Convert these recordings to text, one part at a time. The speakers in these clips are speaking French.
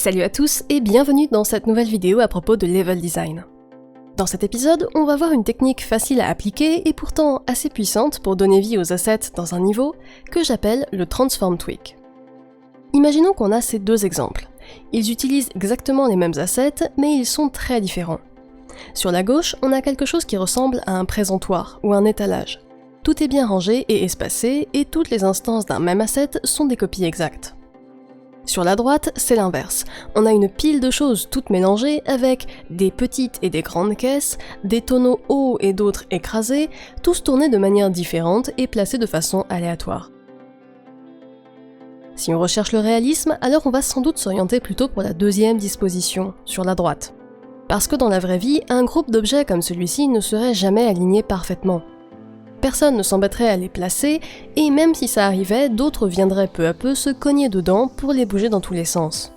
Salut à tous et bienvenue dans cette nouvelle vidéo à propos de level design. Dans cet épisode, on va voir une technique facile à appliquer et pourtant assez puissante pour donner vie aux assets dans un niveau que j'appelle le Transform Tweak. Imaginons qu'on a ces deux exemples. Ils utilisent exactement les mêmes assets, mais ils sont très différents. Sur la gauche, on a quelque chose qui ressemble à un présentoir ou un étalage. Tout est bien rangé et espacé et toutes les instances d'un même asset sont des copies exactes. Sur la droite, c'est l'inverse. On a une pile de choses toutes mélangées avec des petites et des grandes caisses, des tonneaux hauts et d'autres écrasés, tous tournés de manière différente et placés de façon aléatoire. Si on recherche le réalisme, alors on va sans doute s'orienter plutôt pour la deuxième disposition, sur la droite. Parce que dans la vraie vie, un groupe d'objets comme celui-ci ne serait jamais aligné parfaitement. Personne ne s'embêterait à les placer, et même si ça arrivait, d'autres viendraient peu à peu se cogner dedans pour les bouger dans tous les sens.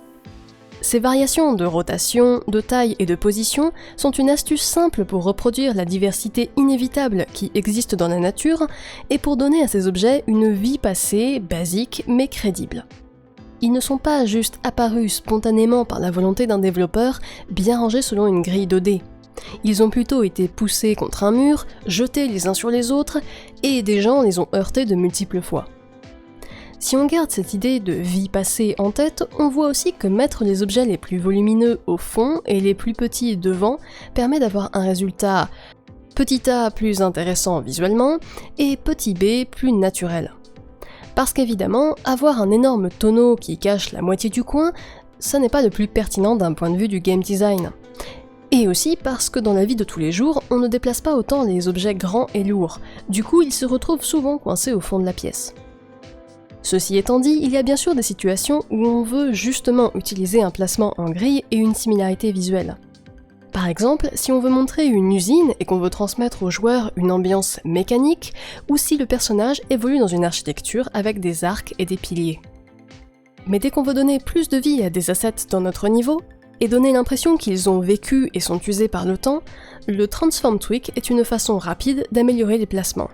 Ces variations de rotation, de taille et de position sont une astuce simple pour reproduire la diversité inévitable qui existe dans la nature et pour donner à ces objets une vie passée, basique mais crédible. Ils ne sont pas juste apparus spontanément par la volonté d'un développeur bien rangés selon une grille 2D. Ils ont plutôt été poussés contre un mur, jetés les uns sur les autres, et des gens les ont heurtés de multiples fois. Si on garde cette idée de vie passée en tête, on voit aussi que mettre les objets les plus volumineux au fond et les plus petits devant permet d'avoir un résultat petit a plus intéressant visuellement et petit b plus naturel. Parce qu'évidemment, avoir un énorme tonneau qui cache la moitié du coin, ça n'est pas le plus pertinent d'un point de vue du game design. Et aussi parce que dans la vie de tous les jours, on ne déplace pas autant les objets grands et lourds, du coup ils se retrouvent souvent coincés au fond de la pièce. Ceci étant dit, il y a bien sûr des situations où on veut justement utiliser un placement en grille et une similarité visuelle. Par exemple, si on veut montrer une usine et qu'on veut transmettre aux joueurs une ambiance mécanique, ou si le personnage évolue dans une architecture avec des arcs et des piliers. Mais dès qu'on veut donner plus de vie à des assets dans notre niveau, et donner l'impression qu'ils ont vécu et sont usés par le temps, le Transform Tweak est une façon rapide d'améliorer les placements.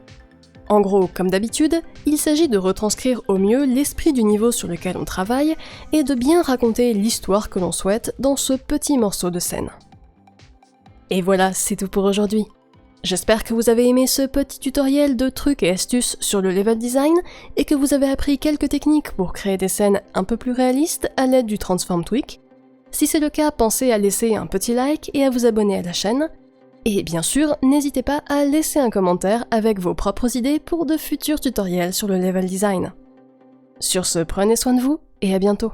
En gros, comme d'habitude, il s'agit de retranscrire au mieux l'esprit du niveau sur lequel on travaille et de bien raconter l'histoire que l'on souhaite dans ce petit morceau de scène. Et voilà, c'est tout pour aujourd'hui. J'espère que vous avez aimé ce petit tutoriel de trucs et astuces sur le level design et que vous avez appris quelques techniques pour créer des scènes un peu plus réalistes à l'aide du Transform Tweak. Si c'est le cas, pensez à laisser un petit like et à vous abonner à la chaîne. Et bien sûr, n'hésitez pas à laisser un commentaire avec vos propres idées pour de futurs tutoriels sur le level design. Sur ce, prenez soin de vous et à bientôt.